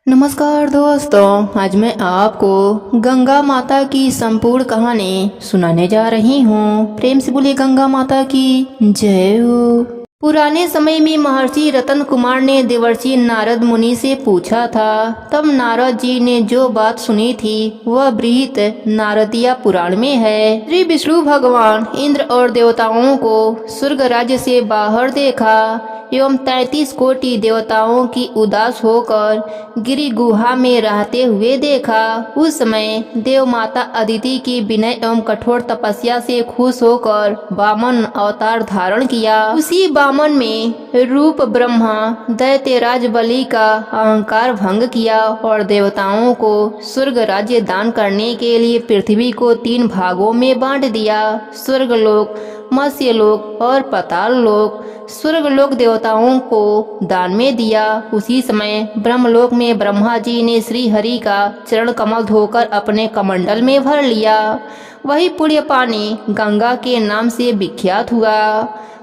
नमस्कार दोस्तों, आज मैं आपको गंगा माता की संपूर्ण कहानी सुनाने जा रही हूँ। प्रेम से बोलिए गंगा माता की जय हो। पुराने समय में महर्षि रतन कुमार ने देवर्षि नारद मुनि से पूछा था। तब नारद जी ने जो बात सुनी थी वह बृहत नारदीय पुराण में है। श्री विष्णु भगवान इंद्र और देवताओं को स्वर्ग राज्य से बाहर देखा एवं 33 कोटि देवताओं की उदास होकर गिरि गुहा में रहते हुए देखा। उस समय देव माता अदिति की विनय एवं कठोर तपस्या से खुश होकर वामन अवतार धारण किया। उसी वामन में रूप ब्रह्मा दैत्यराज बलि का अहंकार भंग किया और देवताओं को स्वर्ग राज्य दान करने के लिए पृथ्वी को 3 भागों में बांट दिया। स्वर्गलोक, मत्स्यलोक और पाताल लोक। स्वर्गलोक देवताओं को दान में दिया। उसी समय ब्रह्मलोक में ब्रह्मा जी ने श्री हरि का चरण कमल धोकर अपने कमंडल में भर लिया। वही पुण्य पानी गंगा के नाम से विख्यात हुआ।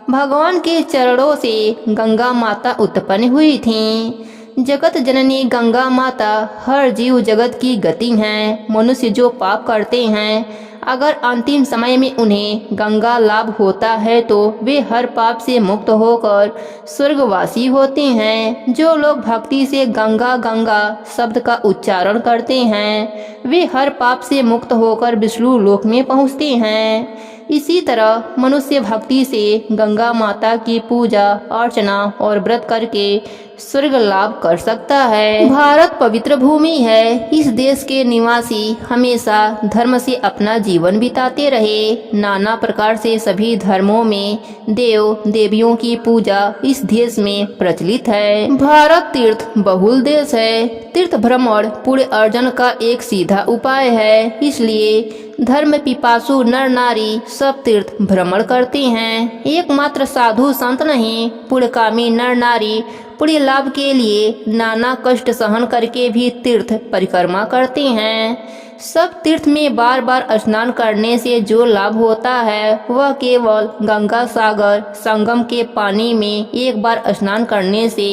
भगवान के चरणों से गंगा माता उत्पन्न हुई थी। जगत जननी गंगा माता हर जीव जगत की गति हैं। मनुष्य जो पाप करते हैं, अगर अंतिम समय में उन्हें गंगा लाभ होता है तो वे हर पाप से मुक्त होकर स्वर्गवासी होते हैं। जो लोग भक्ति से गंगा गंगा शब्द का उच्चारण करते हैं, वे हर पाप से मुक्त होकर विष्णु लोक में पहुँचते हैं। इसी तरह मनुष्य भक्ति से गंगा माता की पूजा अर्चना और व्रत करके स्वर्ग लाभ कर सकता है। भारत पवित्र भूमि है। इस देश के निवासी हमेशा धर्म से अपना जीवन बिताते रहे। नाना प्रकार से सभी धर्मों में देव देवियों की पूजा इस देश में प्रचलित है। भारत तीर्थ बहुल देश है। तीर्थ भ्रमण पुण्य अर्जन का एक सीधा उपाय है। इसलिए धर्म पिपासु नर नारी सब तीर्थ भ्रमण करते हैं। एकमात्र साधु संत नहीं, पुण्यकामी नर नारी पुण्य लाभ के लिए नाना कष्ट सहन करके भी तीर्थ परिक्रमा करते हैं। सब तीर्थ में बार बार स्नान करने से जो लाभ होता है वह केवल गंगा सागर संगम के पानी में एक बार स्नान करने से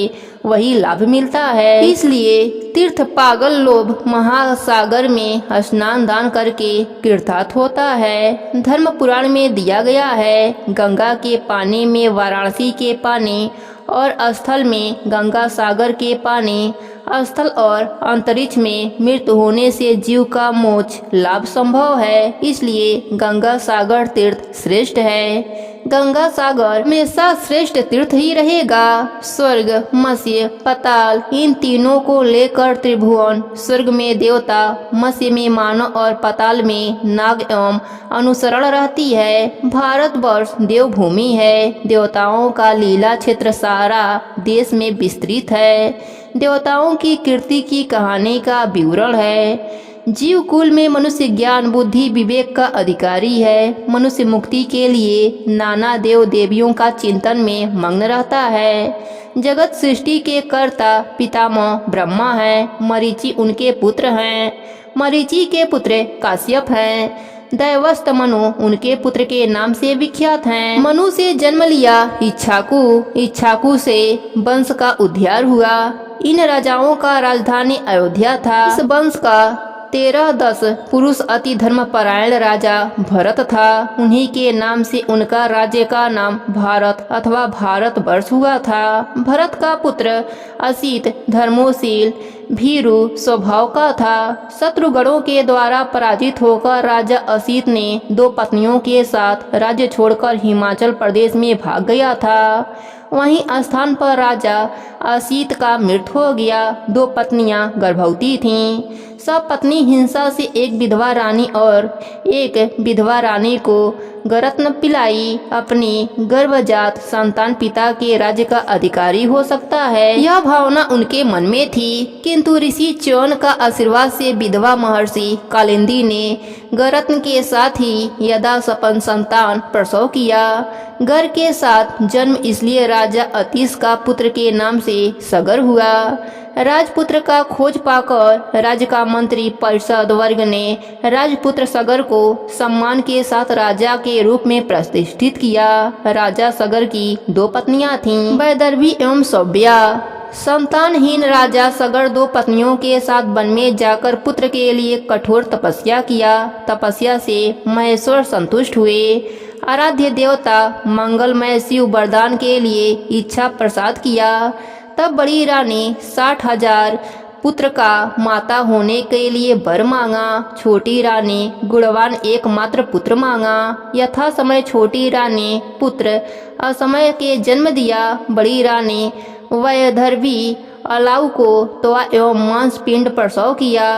वही लाभ मिलता है। इसलिए तीर्थ पागल लोग महासागर में स्नान दान करके कृतार्थ होता है। धर्म पुराण में दिया गया है, गंगा के पानी में वाराणसी के पानी और स्थल में गंगा सागर के पानी, स्थल और अंतरिक्ष में मृत्यु होने से जीव का मोक्ष लाभ संभव है। इसलिए गंगा सागर तीर्थ श्रेष्ठ है। गंगा सागर हमेशा श्रेष्ठ तीर्थ ही रहेगा। स्वर्ग, मत्स्य, पाताल इन तीनों को लेकर त्रिभुवन, स्वर्ग में देवता, मत्स्य में मानव और पाताल में नाग एवं अनुसरण रहती है। भारतवर्ष देवभूमि है। देवताओं का लीला क्षेत्र सारा देश में विस्तृत है। देवताओं की कीर्ति की कहानी का विवरण है। जीव कुल में मनुष्य ज्ञान बुद्धि विवेक का अधिकारी है। मनुष्य मुक्ति के लिए नाना देव देवियों का चिंतन में मग्न रहता है। जगत सृष्टि के कर्ता पितामह ब्रह्मा है। मरीचि उनके पुत्र हैं। मरीचि के पुत्र काश्यप हैं। दैवस्त मनु उनके पुत्र के नाम से विख्यात हैं। मनु से जन्म लिया इच्छाकु, इच्छाकु से वंश का उद्धार हुआ। इन राजाओं का राजधानी अयोध्या था। इस वंश का 13-10 पुरुष अति धर्मपरायण राजा भरत था। उन्हीं के नाम से उनका राज्य का नाम भारत अथवा भारतवर्ष हुआ था। भरत का पुत्र असित धर्मोशील भीरु स्वभाव का था। शत्रुगणों के द्वारा पराजित होकर राजा असित ने 2 पत्नियों के साथ राज्य छोड़कर हिमाचल प्रदेश में भाग गया था। वहीं स्थान पर राजा असित का मृत्यु हो गया। 2 पत्नियां गर्भवती थीं। सब पत्नी हिंसा से एक विधवा रानी और एक विधवा रानी को गरत्न पिलाई। अपनी गर्भजात संतान पिता के राज्य का अधिकारी हो सकता है, यह भावना उनके मन में थी। किंतु ऋषि च्यवन का आशीर्वाद से विधवा महर्षि कालिंदी ने गरत्न के साथ ही यदासपन संतान प्रसव किया। गर के साथ जन्म इसलिए राजा अतीश का पुत्र के नाम से सगर हुआ। राजपुत्र का खोज पाकर राज्य का मंत्री परिषद वर्ग ने राजपुत्र सगर को सम्मान के साथ राजा के रूप में प्रतिष्ठित किया। राजा सगर की 2 पत्नियां थीं, वैदर्भी एवं सौभ्या। संतानहीन राजा सगर 2 पत्नियों के साथ वन में जाकर पुत्र के लिए कठोर तपस्या किया। तपस्या से महेश्वर संतुष्ट हुए। आराध्य देवता मंगलमय शिव वरदान के लिए इच्छा प्रसाद किया। तब बड़ी रानी 60,000 पुत्र का माता होने के लिए वर मांगा। छोटी रानी गुणवान एकमात्र पुत्र मांगा। यथा समय छोटी रानी पुत्र असमय के जन्म दिया। बड़ी रानी वैधर्वी अलाउ को त्वा एवं मांस पिंड प्रसव किया।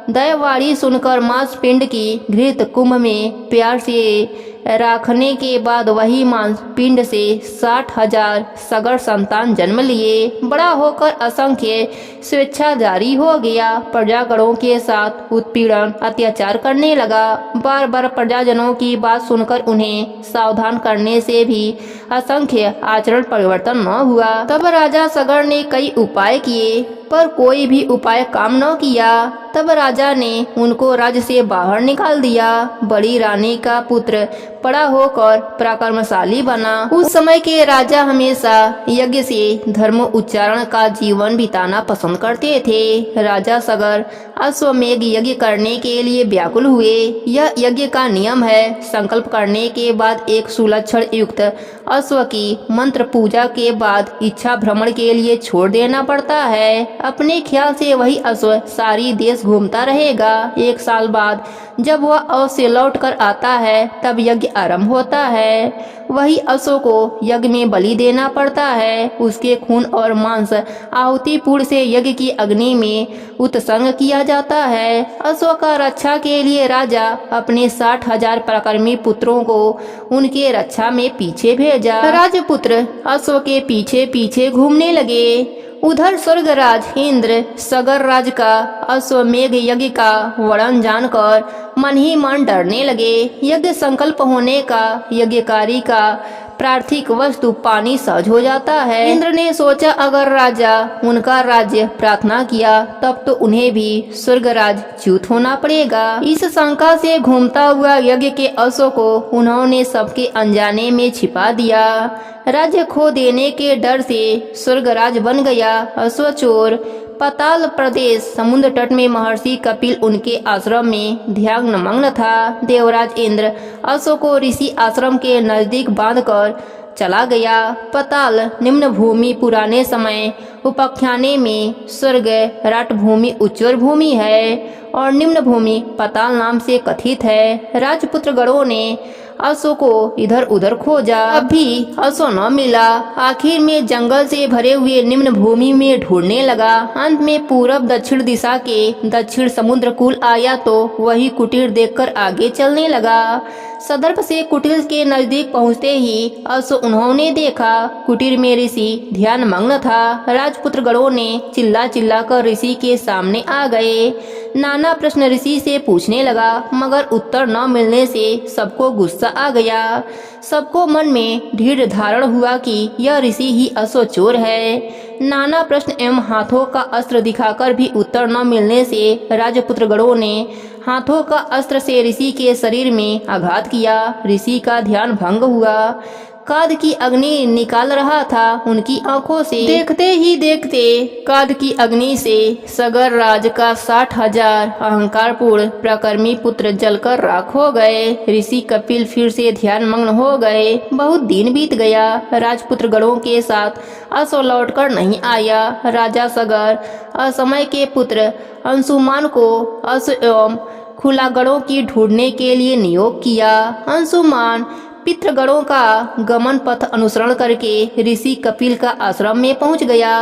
दैवाड़ी सुनकर मांस पिंड की घृत कुंभ में प्यार से रखने के बाद वही मांस पिंड से 60,000 सगर संतान जन्म लिए। बड़ा होकर असंख्य स्वेच्छाधारी हो गया। प्रजागणों के साथ उत्पीड़न अत्याचार करने लगा। बार बार प्रजाजनों की बात सुनकर उन्हें सावधान करने से भी असंख्य आचरण परिवर्तन न हुआ। तब राजा सगर ने कई उपाय किए पर कोई भी उपाय काम न किया। तब राजा ने उनको राज्य से बाहर निकाल दिया। बड़ी रानी का पुत्र बड़ा होकर पराक्रमशाली बना। उस समय के राजा हमेशा यज्ञ से धर्म उच्चारण का जीवन बिताना पसंद करते थे। राजा सगर अश्वमेघ यज्ञ करने के लिए व्याकुल हुए। यह यज्ञ का नियम है। संकल्प करने के बाद एक सुलक्षण युक्त अश्व की मंत्र पूजा के बाद इच्छा भ्रमण के लिए छोड़ देना पड़ता है। अपने ख्याल से वही अश्व सारी देश घूमता रहेगा। 1 साल बाद जब वह अवश्य लौट कर आता है तब यज्ञ आरंभ होता है। वही अश्व को यज्ञ में बलि देना पड़ता है। उसके खून और मांस आहुति पूर्ण से यज्ञ की अग्नि में उत्संग किया जाता है। अश्व का रक्षा के लिए राजा अपने 60,000 पराक्रमी पुत्रों को उनके रक्षा में पीछे भेजा। राजपुत्र अश्व के पीछे पीछे घूमने लगे। उधर स्वर्गराज इंद्र सगर राज का अश्वमेघ यज्ञ का वर्णन जानकर मन ही मन डरने लगे। यज्ञ संकल्प होने का यज्ञकारी का प्रार्थिक वस्तु पानी सहज हो जाता है। इंद्र ने सोचा अगर राजा उनका राज्य प्रार्थना किया तब तो उन्हें भी स्वर्गराज च्युत होना पड़ेगा। इस शंका से घूमता हुआ यज्ञ के अश्व को उन्होंने सबके अनजाने में छिपा दिया। राज्य खो देने के डर से स्वर्गराज बन गया अश्व चोर। पाताल प्रदेश समुद्र तट में महर्षि कपिल उनके आश्रम में ध्यान मग्न था। देवराज इंद्र अश्व को ऋषि आश्रम के नजदीक बांधकर चला गया। पाताल निम्न भूमि पुराने समय उपाख्याने में स्वर्ग राट भूमि उच्चर भूमि है और निम्न भूमि पाताल नाम से कथित है। राजपुत्र गणों ने अश्व को इधर उधर खोजा, अभी अश्व न मिला। आखिर में जंगल से भरे हुए निम्न भूमि में ढूंढने लगा। अंत में पूरब दक्षिण दिशा के दक्षिण समुद्र कूल आया तो वही कुटीर देखकर आगे चलने लगा। सदर्भ से कुटीर के नजदीक पहुंचते ही अश्व उन्होंने देखा। कुटीर में ऋषि ध्यान मग्न था। राजपुत्र गणों ने चिल्ला चिल्ला कर ऋषि के सामने आ गए। नाना प्रश्न ऋषि से पूछने लगा मगर उत्तर न मिलने से सबको गुस्सा आ गया। सबको मन में दृढ़ धारण हुआ कि यह ऋषि ही अश्व चोर है। नाना प्रश्न एवं हाथों का अस्त्र दिखाकर भी उत्तर न मिलने से राजपुत्र गणों ने हाथों का अस्त्र से ऋषि के शरीर में आघात किया। ऋषि का ध्यान भंग हुआ। काद की अग्नि निकाल रहा था उनकी आंखों से। देखते ही देखते काद की अग्नि से सगर राज का 60,000 अहंकारपूर्ण प्रकर्मी पुत्र जलकर राख हो गए। ऋषि कपिल फिर से ध्यान मग्न हो गए। बहुत दिन बीत गया। राजपुत्र गणों के साथ अश्व लौटकर नहीं आया। राजा सगर असमय के पुत्र अंशुमान को अश्व एवं खुलागणों की ढूंढने के लिए नियोग किया। अंशुमान पितृगणों का गमन पथ अनुसरण करके ऋषि कपिल का आश्रम में पहुंच गया।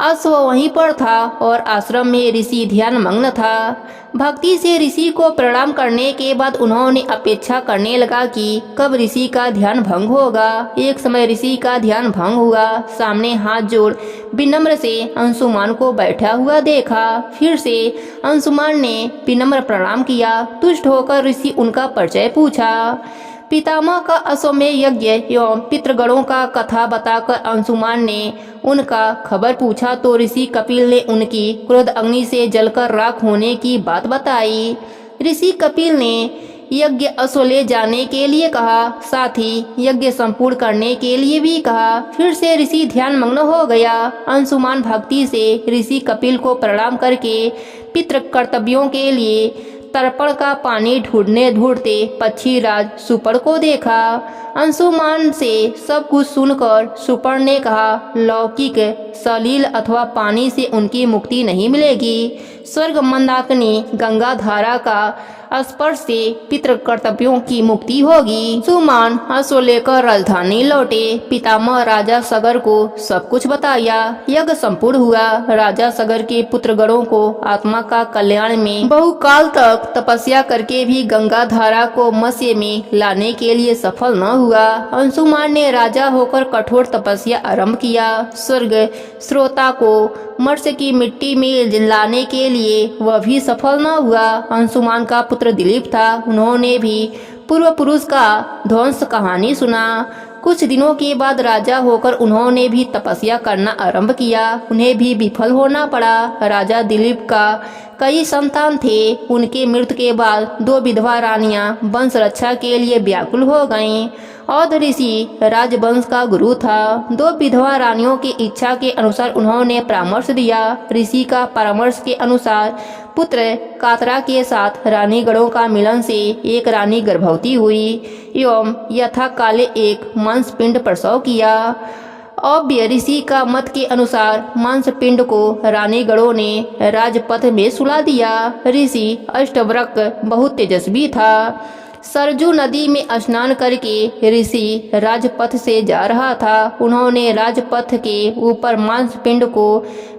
अश्व वहीं पर था और आश्रम में ऋषि ध्यान मग्न था। भक्ति से ऋषि को प्रणाम करने के बाद उन्होंने अपेक्षा करने लगा कि कब ऋषि का ध्यान भंग होगा। एक समय ऋषि का ध्यान भंग हुआ। सामने हाथ जोड़ विनम्र से अंशुमान को बैठा हुआ देखा। फिर से अंशुमान ने विनम्र प्रणाम किया। तुष्ट होकर ऋषि उनका परिचय पूछा। पितामह का अश्वमेध यज्ञ एवं पितृगणों का कथा बताकर अंशुमान ने उनका खबर पूछा तो ऋषि कपिल ने उनकी क्रोध अग्नि से जलकर राख होने की बात बताई। ऋषि कपिल ने यज्ञ अश्व ले जाने के लिए कहा, साथ ही यज्ञ संपूर्ण करने के लिए भी कहा। फिर से ऋषि ध्यान मग्न हो गया। अंशुमान भक्ति से ऋषि कपिल को प्रणाम करके पितृ कर्तव्यों के लिए तर्पण का पानी ढूंढते पक्षीराज सुपर्ण को देखा। अंशुमान से सब कुछ सुनकर सुपर्ण ने कहा, लौकिक सलील अथवा पानी से उनकी मुक्ति नहीं मिलेगी। स्वर्ग मंदाकिनी गंगा धारा का स्पर्श से पितृ कर्तव्यों की मुक्ति होगी। सुमान अश्व लेकर राजधानी लौटे। पितामह राजा सगर को सब कुछ बताया। यज्ञ संपूर्ण हुआ। राजा सगर के पुत्रगणों को आत्मा का कल्याण में बहुकाल तक तपस्या करके भी गंगा धारा को मत्स्य में लाने के लिए सफल न हुआ। अंशुमान ने राजा होकर कठोर तपस्या आरंभ किया। स्वर्ग श्रोता को मत्स्य की मिट्टी में लाने के लिए वह भी सफल न हुआ। अंशुमान का पुत्र दिलीप था। उन्होंने भी पूर्व पुरुष का ध्वंस कहानी सुना। कुछ दिनों के बाद राजा होकर उन्होंने भी तपस्या करना आरंभ किया। उन्हें भी विफल होना पड़ा। राजा दिलीप का कई संतान थे। उनके मृत्यु के बाद 2 विधवा रानियां वंश रक्षा के लिए व्याकुल हो गईं। औध ऋषि राजवंश का गुरु था। 2 विधवा रानियों की इच्छा के अनुसार उन्होंने परामर्श दिया। ऋषि का परामर्श के अनुसार पुत्र कातरा के साथ रानीगणों का मिलन से एक रानी गर्भवती हुई एवं यथा काले एक मांसपिंड प्रसव किया। औव्य ऋषि का मत के अनुसार मांसपिंड को रानीगणों ने राजपथ में सुला दिया। ऋषि अष्टवक्र बहुत तेजस्वी था। सरजू नदी में स्नान करके ऋषि राजपथ से जा रहा था। उन्होंने राजपथ के ऊपर मांसपिंड को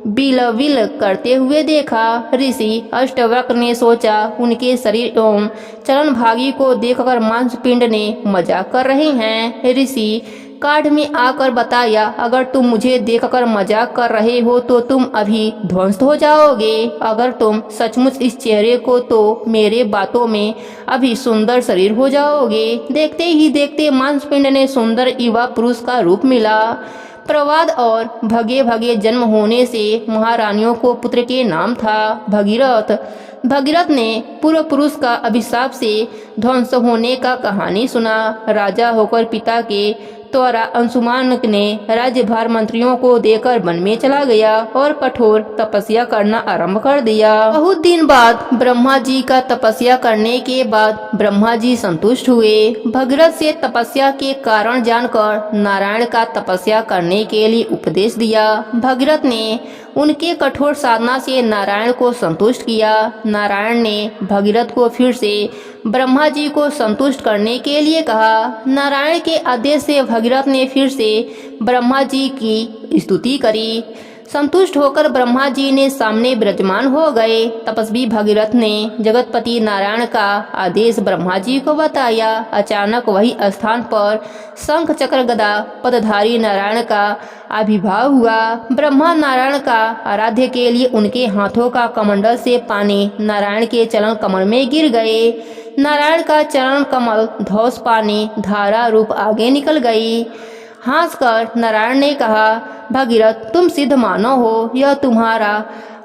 बिलविल करते हुए देखा। ऋषि अष्टवक्र ने सोचा उनके शरीर एवं चलन भागी को देखकर मांसपिंड ने मजाक कर रहे हैं। ऋषि काढ़ में आकर बताया, अगर तुम मुझे देखकर मजाक कर रहे हो तो तुम अभी ध्वंस हो जाओगे। अगर तुम सचमुच इस चेहरे को तो मेरे बातों में अभी सुंदर शरीर हो जाओगे। देखते ही देखते मांसपिंड ने सुंदर युवा पुरुष का रूप मिला। प्रवाद और भगे भगे जन्म होने से महारानियों को पुत्र के नाम था भगीरथ। भगीरथ ने पूर्व पुरुष का अभिशाप से ध्वंस होने का कहानी सुना। राजा होकर पिता के द्वारा अंशुमान ने राज्यभार मंत्रियों को देकर वन में चला गया और कठोर तपस्या करना आरंभ कर दिया। बहुत दिन बाद ब्रह्मा जी का तपस्या करने के बाद ब्रह्मा जी संतुष्ट हुए। भगीरथ से तपस्या के कारण जानकर नारायण का तपस्या करने के लिए उपदेश दिया। भगीरथ ने उनके कठोर साधना से नारायण को संतुष्ट किया। नारायण ने भगीरथ को फिर से ब्रह्मा जी को संतुष्ट करने के लिए कहा। नारायण के आदेश से भगीरथ ने फिर से ब्रह्मा जी की स्तुति करी। संतुष्ट होकर ब्रह्मा जी ने सामने विराजमान हो गए। तपस्वी भगीरथ ने जगतपति नारायण का आदेश ब्रह्मा जी को बताया। अचानक वही स्थान पर शंख चक्र गदा पदधारी नारायण का आविर्भाव हुआ। ब्रह्मा नारायण का आराध्य के लिए उनके हाथों का कमंडल से पानी नारायण के चरण कमल में गिर गए। नारायण का चरण कमल धौस पानी धारा रूप आगे निकल गई। हंसकर नारायण ने कहा, भगीरथ तुम सिद्ध मानव हो। यह तुम्हारा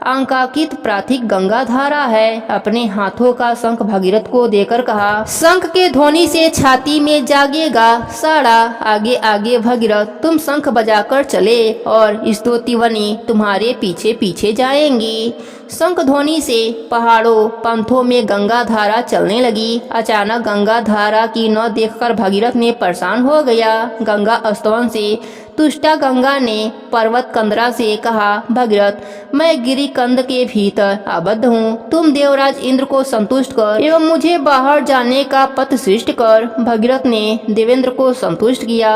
अंकाकित प्राथिक गंगा धारा है। अपने हाथों का शंख भगीरथ को देकर कहा, शंख के ध्वनि से छाती में जागेगा साड़ा। आगे आगे भगीरथ तुम शंख बजाकर चले और स्तुतिवनी तुम्हारे पीछे पीछे जाएंगी। शंख ध्वनि से पहाड़ों पंथों में गंगा धारा चलने लगी। अचानक गंगा धारा की न देखकर भगीरथ ने परेशान हो गया। गंगा स्तवन से तुष्टा गंगा ने पर्वत कंदरा से कहा, भगीरथ मैं गिरी कंद के भीतर आबद्ध हूँ। तुम देवराज इंद्र को संतुष्ट कर एवं मुझे बाहर जाने का पथ सृष्ट कर। भगीरथ ने देवेंद्र को संतुष्ट किया।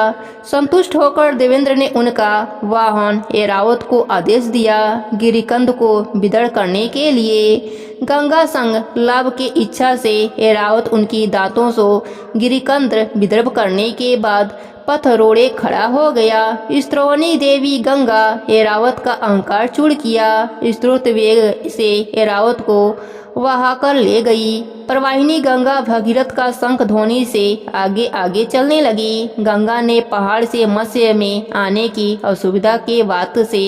संतुष्ट होकर देवेंद्र ने उनका वाहन ऐरावत को आदेश दिया गिरिकंद को विदर्भ करने के लिए। गंगा संग लाभ की इच्छा से ऐरावत उनकी दांतों से गिरिकंद विदर्भ करने के बाद पथ रोड़े खड़ा हो गया। स्त्रोणी देवी गंगा ऐरावत का अहंकार चूर किया। स्त्रोत वेग से ऐरावत को वहाकर ले गई। प्रवाहिनी गंगा भगीरथ का शंख ध्वनि से आगे आगे चलने लगी। गंगा ने पहाड़ से मत्स्य में आने की असुविधा के बात से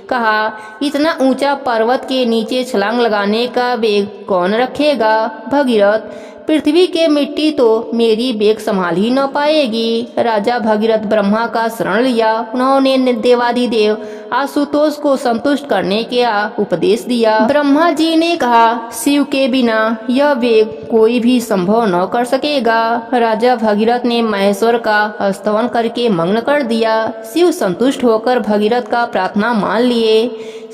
कहा, इतना ऊंचा पर्वत के नीचे छलांग लगाने का वेग कौन रखेगा। भगीरथ पृथ्वी के मिट्टी तो मेरी बेग संभाल ही न पाएगी। राजा भगीरथ ब्रह्मा का शरण लिया। उन्होंने देवाधिदेव आशुतोष को संतुष्ट करने का उपदेश दिया। ब्रह्मा जी ने कहा, शिव के बिना यह वेग कोई भी संभव न कर सकेगा। राजा भगीरथ ने महेश्वर का स्तवन करके मग्न कर दिया। शिव संतुष्ट होकर भगीरथ का प्रार्थना मान लिए।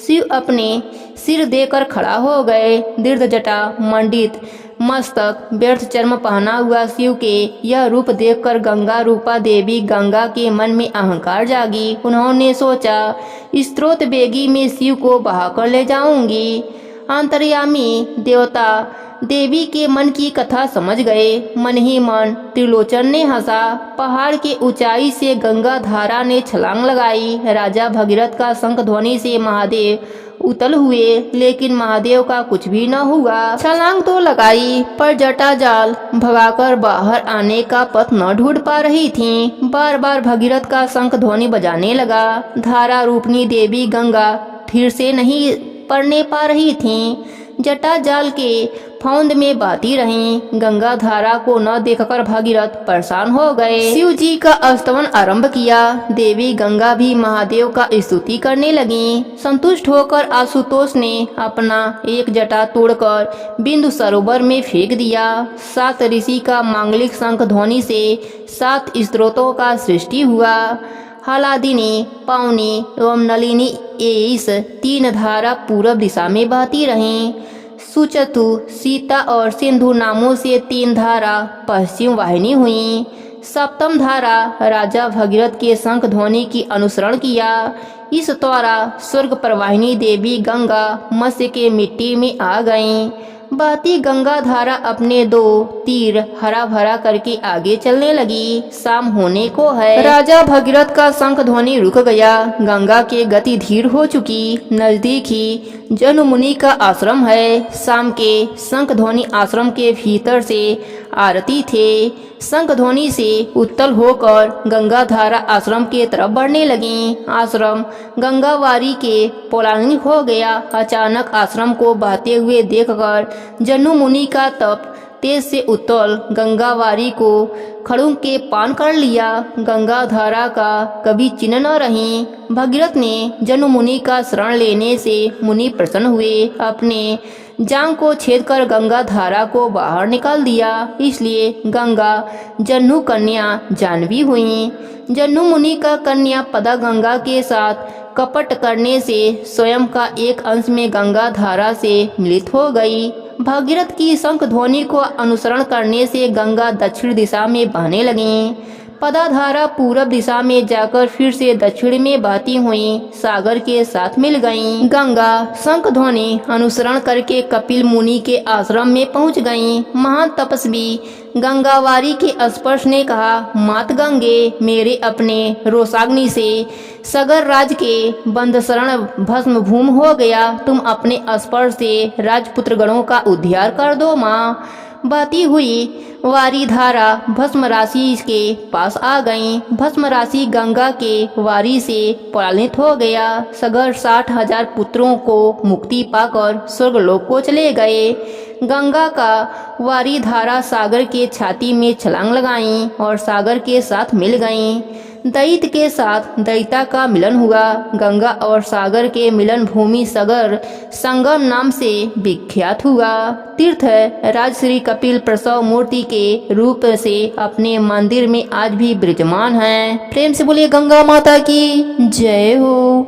शिव अपने सिर देकर खड़ा हो गए। दीर्घ जटा मंडित मस्तक व्यर्थ चर्म पहना हुआ शिव के यह रूप देखकर गंगा रूपा देवी गंगा के मन में अहंकार जागी। उन्होंने सोचा, स्रोत बेगी में शिव को बहाकर ले जाऊंगी। अंतर्यामी देवता देवी के मन की कथा समझ गए। मन ही मन त्रिलोचन ने हंसा। पहाड़ के ऊंचाई से गंगा धारा ने छलांग लगाई। राजा भगीरथ का शंख ध्वनि से महादेव उतल हुए, लेकिन महादेव का कुछ भी न हुआ। छलांग तो लगाई पर जटा जाल भगाकर बाहर आने का पथ न ढूंढ पा रही थी। बार बार भगीरथ का शंख ध्वनि बजाने लगा। धारा रूपनी देवी गंगा फिर से नहीं पड़ने पा रही थी। जटा जाल के फौंद में बहती रहीं। गंगा धारा को न देखकर भगीरथ परेशान हो गए। शिव जी का स्तवन आरंभ किया। देवी गंगा भी महादेव का स्तुति करने लगी। संतुष्ट होकर आशुतोष ने अपना एक जटा तोड़कर बिंदु सरोवर में फेंक दिया। 7 ऋषि का मांगलिक शंख ध्वनि से 7 स्त्रोतों का सृष्टि हुआ। हलादिनी, पावनी एवं नलिनी इस 3 धारा पूर्व दिशा में बहती रहीं। सुचतु, सीता और सिंधु नामों से 3 धारा पश्चिम वाहिनी हुई। सप्तम धारा राजा भगीरथ के शंख ध्वनि की अनुसरण किया। इस द्वारा स्वर्ग प्रवाहिनी देवी गंगा मत्स्य के मिट्टी में आ गईं। बहती गंगा धारा अपने 2 तीर हरा भरा करके आगे चलने लगी। शाम होने को है। राजा भगीरथ का शंख ध्वनि रुक गया। गंगा की गति धीर हो चुकी। नजदीक ही जनु मुनि का आश्रम है। शाम के शंख ध्वनि आश्रम के भीतर से आरती थे। शंख ध्वनि से उत्तल होकर गंगा धारा आश्रम के तरफ बढ़ने लगी। आश्रम गंगावारी के पौराणिक हो गया। अचानक आश्रम को बहते हुए देखकर जनु मुनि का तप तेज से उत्तल गंगावारी को खड़ूंग के पान कर लिया। गंगा धारा का कभी चिन्ह न रही। भगीरथ ने जनु मुनि का शरण लेने से मुनि प्रसन्न हुए। अपने जांग को छेद कर गंगा धारा को बाहर निकाल दिया। इसलिए गंगा जन्नु कन्या जानवी हुई। जन्नु मुनि का कन्या पदा गंगा के साथ कपट करने से स्वयं का एक अंश में गंगा धारा से मिलित हो गई। भगीरथ की शंख ध्वनि को अनुसरण करने से गंगा दक्षिण दिशा में बहने लगी। पदाधारा पूरब दिशा में जाकर फिर से दक्षिण में बहती हुई सागर के साथ मिल गईं। गंगा शंख ध्वनि अनुसरण करके कपिल मुनि के आश्रम में पहुंच गईं। महान तपस्वी गंगावारी के स्पर्श ने कहा, मात गंगे, मेरे अपने रोषाग्नि से सगर राज के बंदशरण भस्म भूम हो गया। तुम अपने स्पर्श से राजपुत्र गणों का उद्धार कर दो माँ। बहती हुई वारी धारा भस्म राशि के पास आ गई। भस्म राशि गंगा के वारी से पलायित हो गया। सगर 60,000 पुत्रों को मुक्ति पाकर स्वर्गलोक को चले गए। गंगा का वारी धारा सागर के छाती में छलांग लगाई और सागर के साथ मिल गईं। दैत्य के साथ दैता का मिलन हुआ। गंगा और सागर के मिलन भूमि सगर संगम नाम से विख्यात हुआ। तीर्थ राज श्री कपिल प्रसव मूर्ति के रूप से अपने मंदिर में आज भी विराजमान है। प्रेम से बोलिए गंगा माता की जय हो।